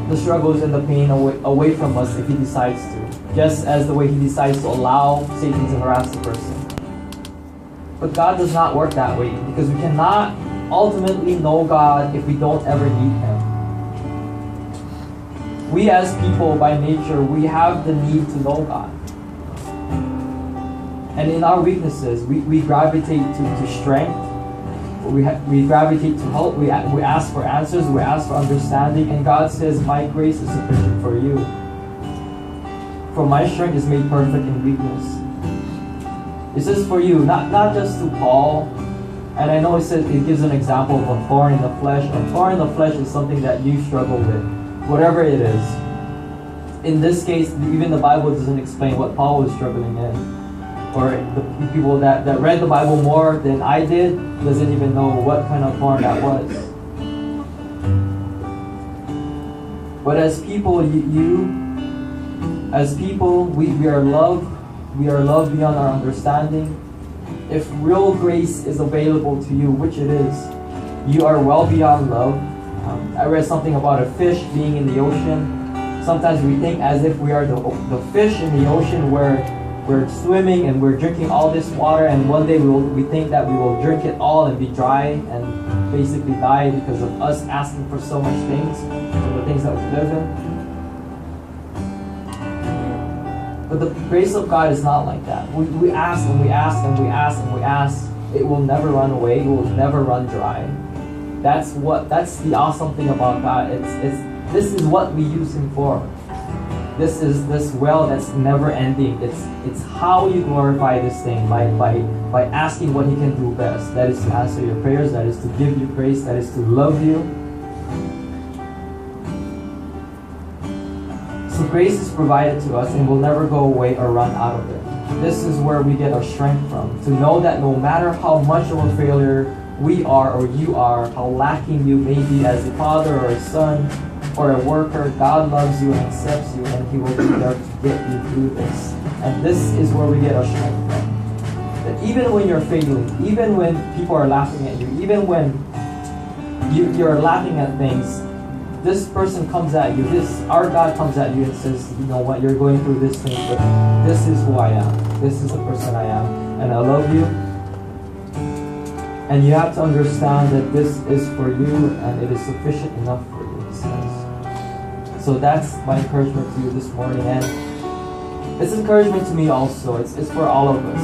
the struggles and the pain away from us if He decides to. Just as the way He decides to allow Satan to harass the person. But God does not work that way, because we cannot ultimately know God if we don't ever meet Him. We as people by nature, we have the need to know God. And in our weaknesses, we gravitate to strength. We gravitate to help. We ask for answers. We ask for understanding. And God says, my grace is sufficient for you. For my strength is made perfect in weakness. It says for you, not just to Paul. And I know it gives an example of a thorn in the flesh. A thorn in the flesh is something that you struggle with, whatever it is. In this case, even the Bible doesn't explain what Paul was struggling in. Or the people that read the Bible more than I did doesn't even know what kind of thorn that was. But as people, as people, we are loved. We are loved beyond our understanding. If real grace is available to you, which it is, you are well beyond love. I read something about a fish being in the ocean. Sometimes we think as if we are the fish in the ocean where we're swimming and we're drinking all this water, and one day we think that we will drink it all and be dry and basically die because of us asking for so much things, for the things that we live in. But the grace of God is not like that. We ask and we ask and we ask and we ask. It will never run away. It will never run dry. That's the awesome thing about God. This is what we use Him for. This is this well that's never ending. It's how you glorify this thing by asking what He can do best. That is to answer your prayers. That is to give you grace. That is to love you. So grace is provided to us and will never go away or run out of it. This is where we get our strength from. To know that no matter how much of a failure we are or you are, how lacking you may be as a father or a son or a worker, God loves you and accepts you, and He will be there to get you through this. And this is where we get our strength from. That even when you're failing, even when people are laughing at you, even when you're laughing at things, this person comes at you, our God comes at you and says, you know what, you're going through this thing, but this is who I am. This is the person I am. And I love you. And you have to understand that this is for you and it is sufficient enough for you, He says. So that's my encouragement to you this morning. And it's encouragement to me also. It's for all of us.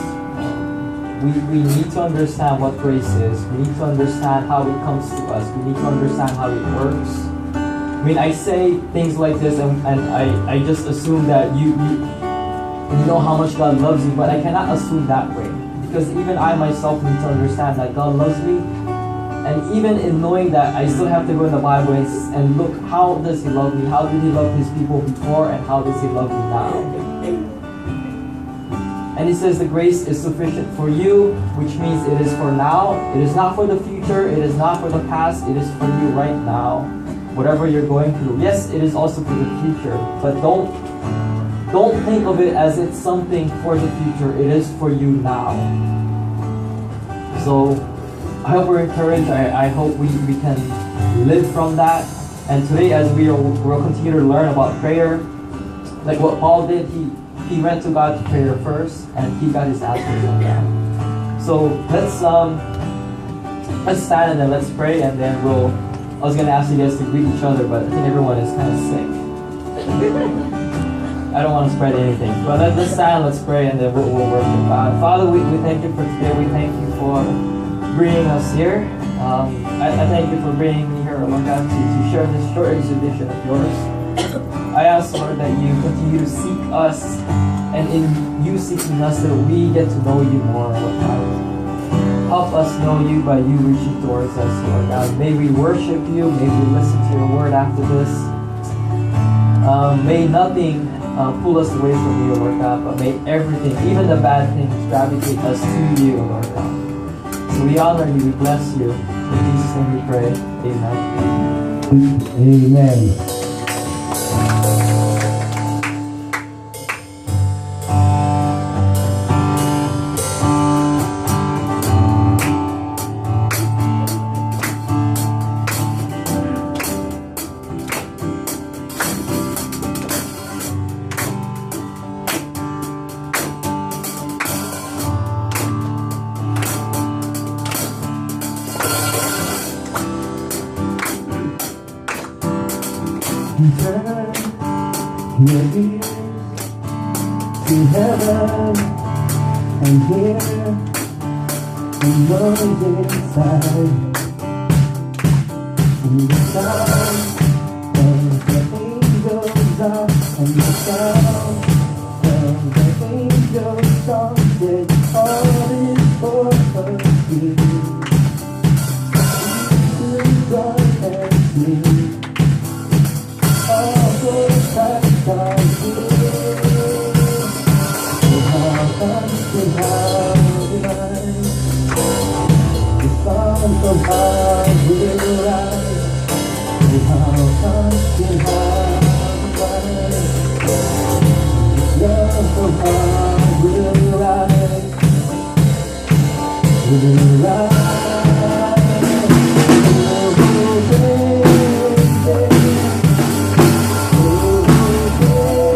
We need to understand what grace is. We need to understand how it comes to us. We need to understand how it works. I mean, I say things like this and I just assume that you know how much God loves you, but I cannot assume that way. Because even I myself need to understand that God loves me. And even in knowing that, I still have to go in the Bible and look, how does He love me? How did He love His people before? And how does He love me now? And He says the grace is sufficient for you, which means it is for now. It is not for the future. It is not for the past. It is for you right now. Whatever you're going through. Yes, it is also for the future, but don't think of it as it's something for the future. It is for you now. So I hope we're encouraged. I hope we can live from that. And today, as we'll continue to learn about prayer, like what Paul did, he went to God to prayer first, and he got his answers on that. So let's stand and then let's pray, and then I was going to ask you guys to greet each other, but I think everyone is kind of sick. I don't want to spread anything. But let's stand, let's pray, and then we'll worship God. Father, we thank you for today. We thank you for bringing us here. I thank you for bringing me here, Lord God, to share this short exhibition of yours. I ask, Lord, that you continue to seek us, and in you seeking us, that we get to know you more, Lord God. Help us know you by you reaching towards us, Lord God. May we worship you. May we listen to your word after this. May nothing pull us away from you, Lord God, but may everything, even the bad things, gravitate us to you, Lord God. So we honor you, we bless you. In Jesus' name we pray. Amen. Amen. Turn your ears to heaven and hear the noise inside. And the sound of the angels are, and the sound of the angels' song, it's all is for us here. God and me. All those times are here. How comes and how divine the sun from high will rise. How comes and how divine love from high will rise. Will rise. Oh,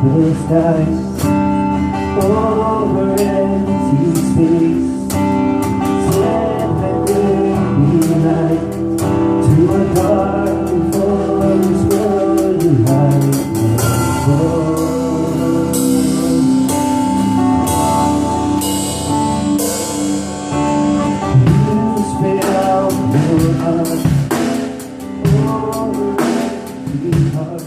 the skies over empty space. Send the night to a dark and forest world you hide. You spit out your heart over empty heart.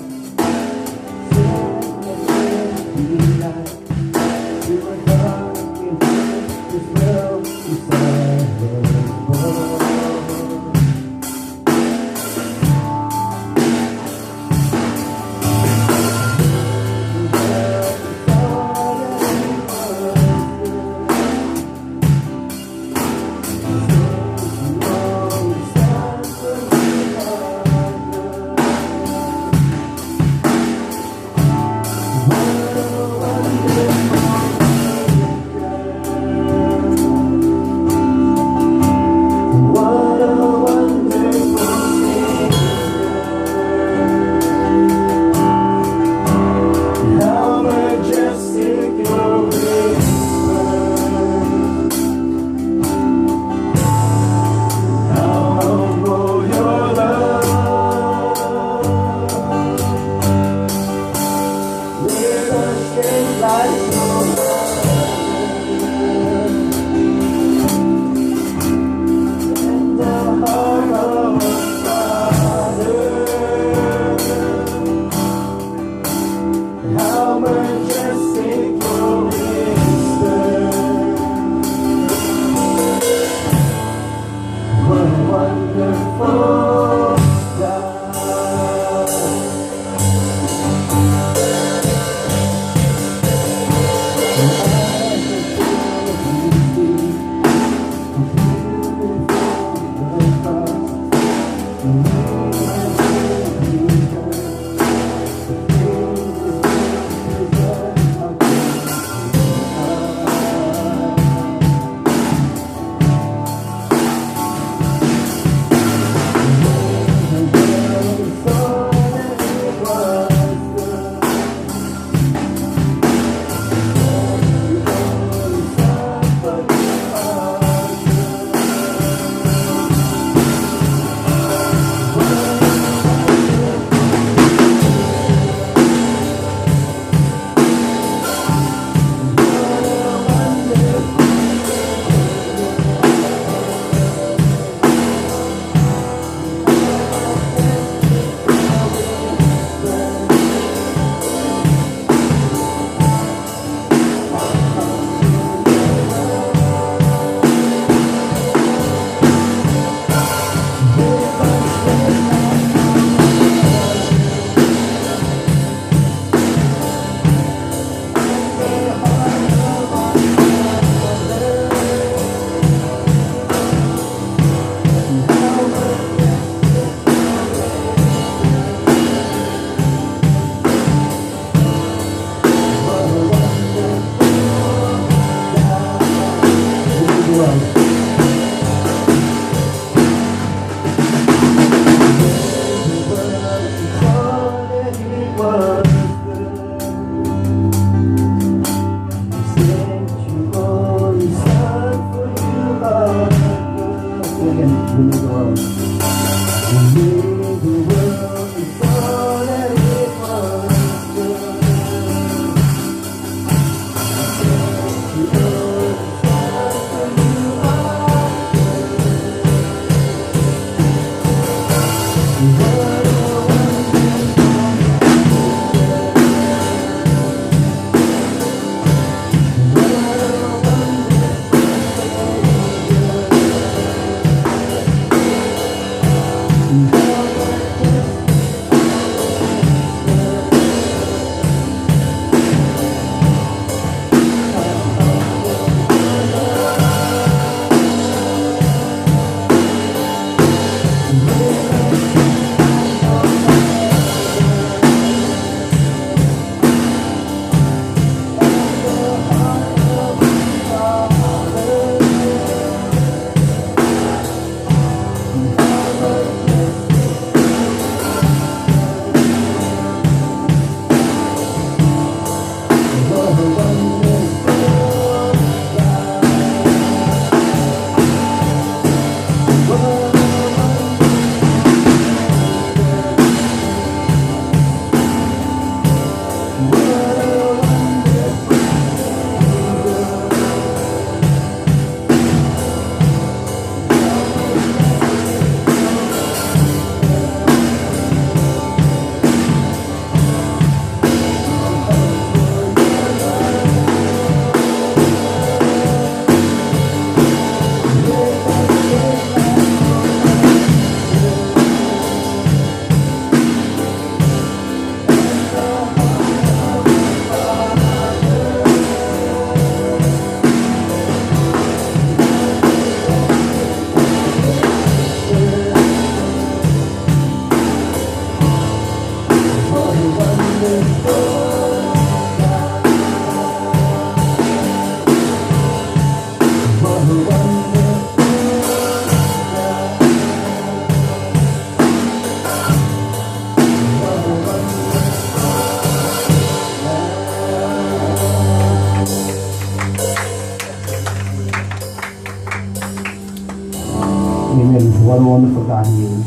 wonderful God He is.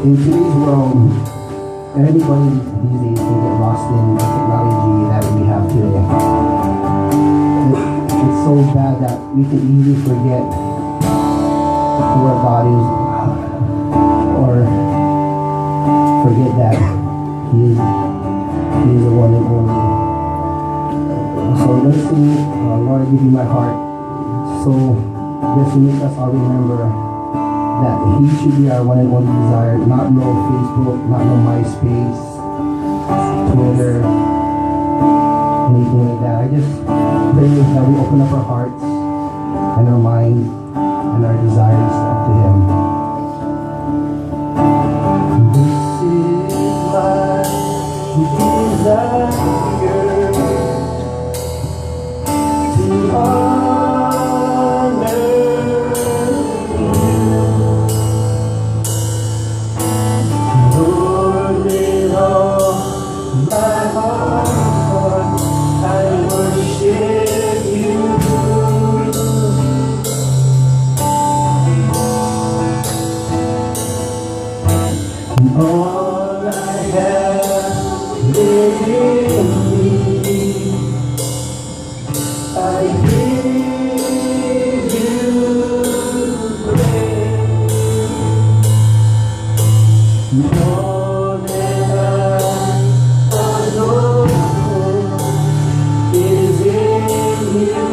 In today's world, everybody these days can get lost in the technology that we have today. It's so bad that we can easily forget who our God is, or forget that He is the one and only. So let's sing, Lord, I give you my heart. So just to make us all remember that He should be our one and only desire, not no Facebook, not no MySpace, Twitter, anything like that. I just pray that we open up our hearts and our minds and our desires up to Him. This is my desire to honor You. Lord, with all my heart, I worship You. All I have within me, I give You praise. More than I adore is in You.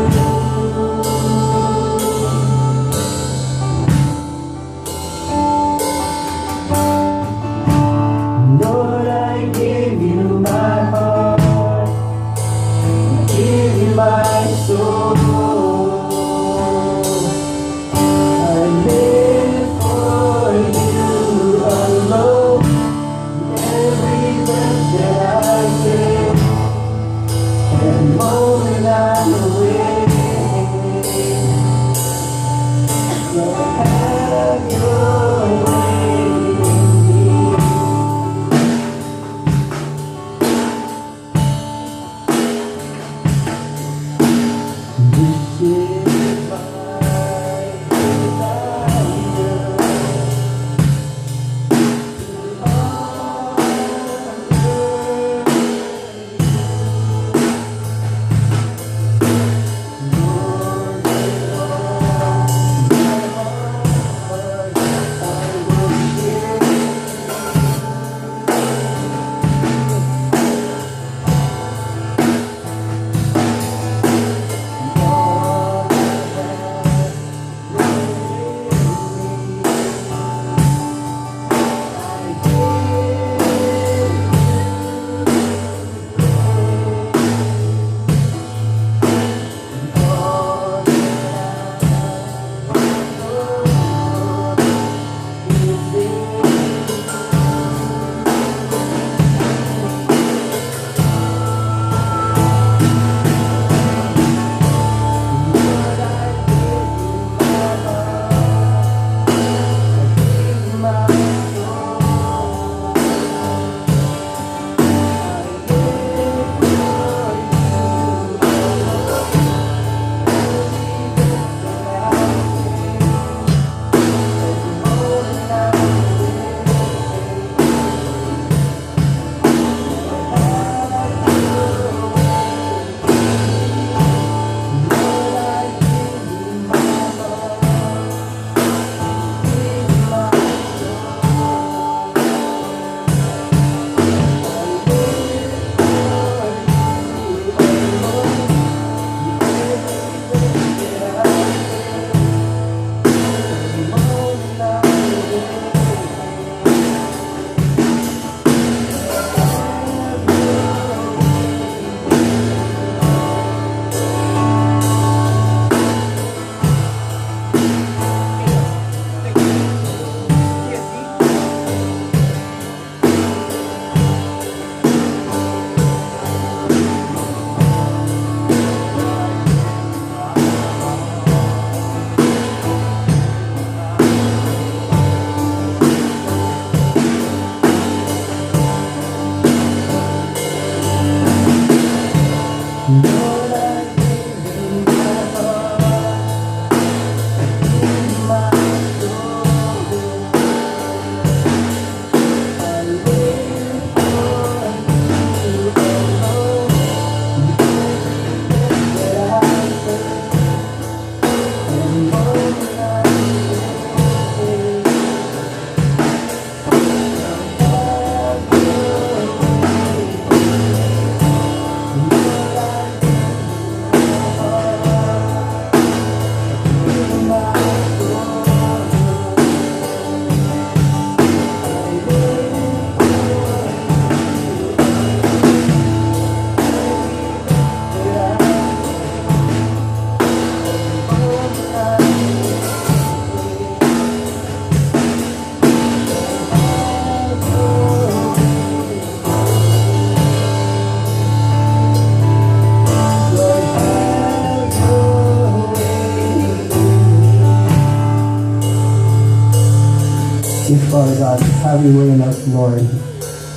Yes, Father God, have your way in us, Lord.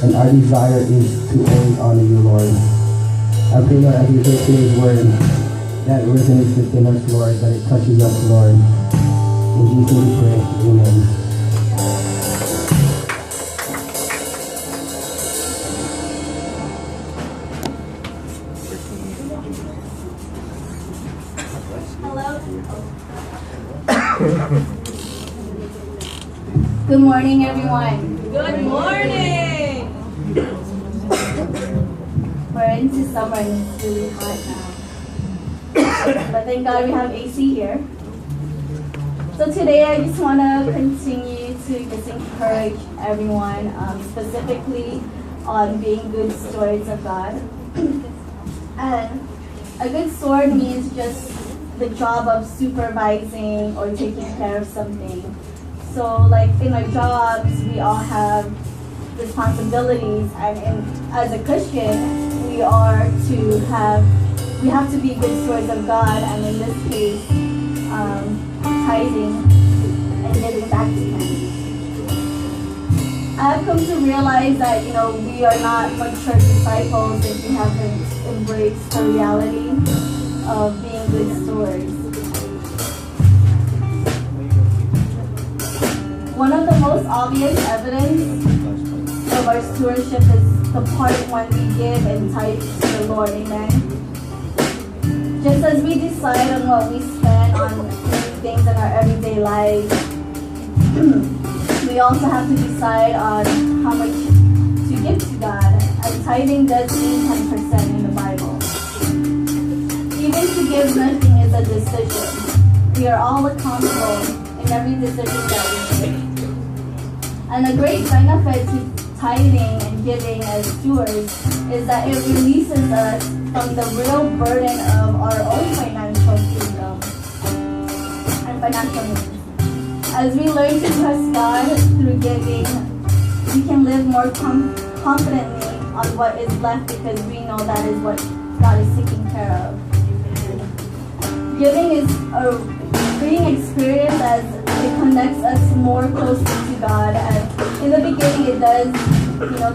And our desire is to always honor you, Lord. I pray, Lord, as we hear today's word, that it resonates within us, Lord, that it touches us, Lord. In Jesus' name we pray. Amen. Good morning, everyone. Good morning! We're into summer and it's really hot now. But thank God we have AC here. So today I just want to continue to just encourage everyone, specifically on being good stewards of God. And a good steward means just the job of supervising or taking care of something. So like in our jobs, we all have responsibilities, and as a Christian, we have to be good stewards of God, and in this case, tithing and giving back to Him. I have come to realize that, we are not mature disciples if we haven't embraced the reality of being good stewards. One of the most obvious evidence of our stewardship is the part when we give and tithe to the Lord, amen? Just as we decide on what we spend on things in our everyday lives, we also have to decide on how much to give to God. And tithing does mean 10% in the Bible. Even to give nothing is a decision. We are all accountable in every decision that we make. And a great benefit to tithing and giving as stewards is that it releases us from the real burden of our own financial freedom and financial needs. As we learn to trust God through giving, we can live more confidently on what is left because we know that is what God is taking care of. Giving is a freeing experience as it connects us more closely to God, and in the beginning it does,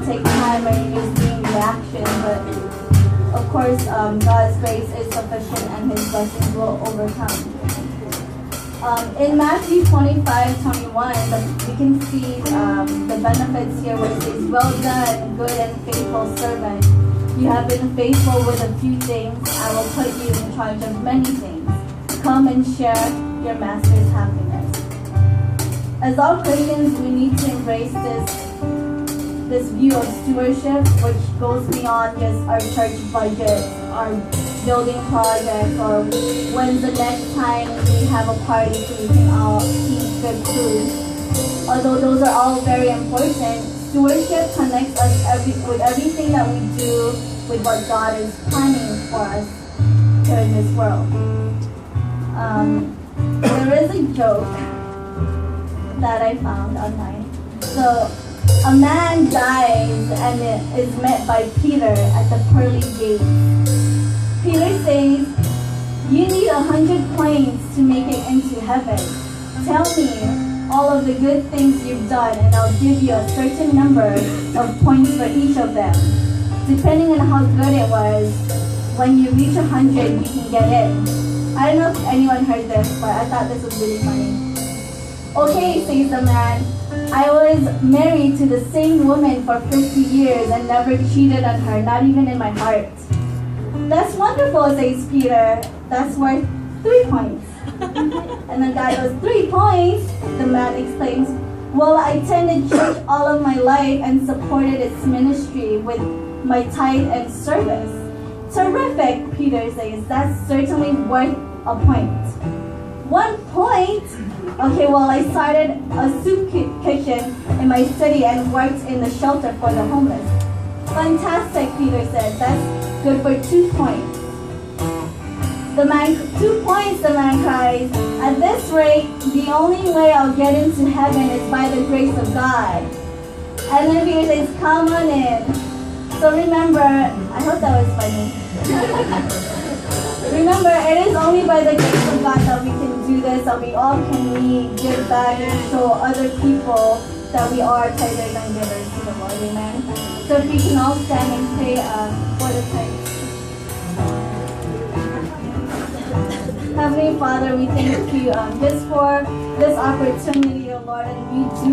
take time and you're seeing reaction, but of course God's grace is sufficient and His blessings will overcome. In Matthew 25:21, we can see the benefits here where it says, "Well done, good and faithful servant. You have been faithful with a few things. I will put you in charge of many things. Come and share your master's happiness." As all Christians, we need to embrace this view of stewardship, which goes beyond just our church budget, our building projects, or when's the next time we have a party so we can all eat good food. Although those are all very important, stewardship connects us with everything that we do with what God is planning for us here in this world. There is a joke that I found online. So a man dies and is met by Peter at the pearly gates. Peter says, "You need 100 coins to make it into heaven. Tell me all of the good things you've done and I'll give you a certain number of points for each of them. Depending on how good it was, when you reach 100, you can get in." I don't know if anyone heard this, but I thought this was really funny. "Okay," says the man, "I was married to the same woman for 50 years and never cheated on her, not even in my heart." "That's wonderful," says Peter. "That's worth 3 points." And the guy goes, "3 points?" The man exclaims, "Well, I attended church all of my life and supported its ministry with my tithe and service." "Terrific," Peter says. "That's certainly worth a point." "1 point? Okay, well, I started a soup kitchen in my city and worked in the shelter for the homeless." "Fantastic," Peter said. "That's good for 2 points." The man, 2 points, the man cries. "At this rate, the only way I'll get into heaven is by the grace of God." And then Peter says, "Come on in." So remember, I hope that was funny. Remember, it is only by the grace of God that we can do this, that we all can meet, give back, and show other people that we are tithers and givers to the Lord. Amen. So if we can all stand and pray for the tithes. Heavenly Father, we thank you just for this opportunity, O Lord, and we do